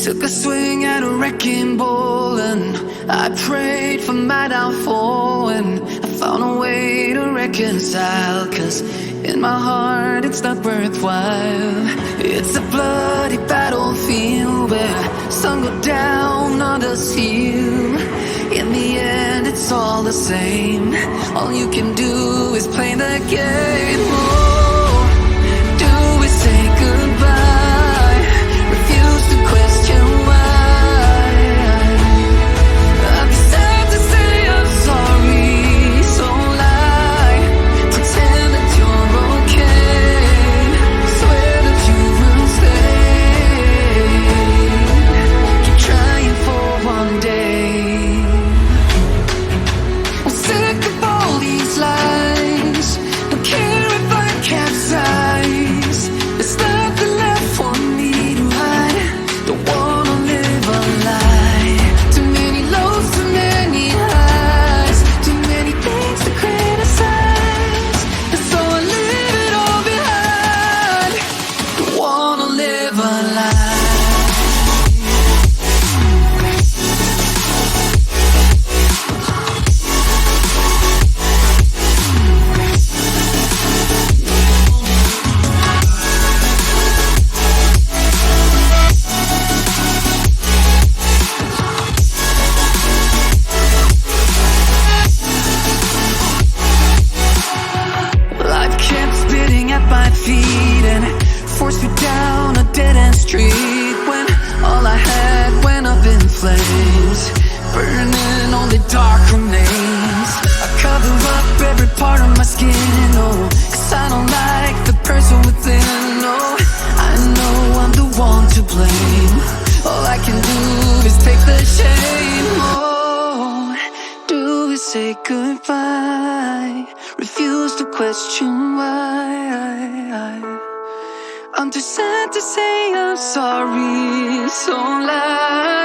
Took a swing at a wrecking ball and I prayed for my downfall, and I found a way to reconcile, 'cause in my heart it's not worthwhile. It's a bloody battlefield where some go down, others heal. In the end it's all the same. All you can do is play the game. Oh, do we say goodbye? Refuse to question why. I'm sad to say I'm sorry, so lie. Pretend that you're okay. Swear that you will stay. Keep trying for one day. I'm sick of all these lies. Don't care if I capsize. There's nothing left for me to hide. Don't wanna live a lie. Too many lows, too many highs. Too many things to criticize. And so I leave it all behind. Don't wanna live a lie. Life kept spitting at my feet and forced me down a dead-end street, when all I had went up in flames, burning only dark remains. I cover up every part of my skin, oh, 'cause I don't like the person within. Oh, I know I'm the one to blame. All I can do is take the shame. Oh, do we say goodbye? Refuse to question why. I'm too sad to say I'm sorry, so lie.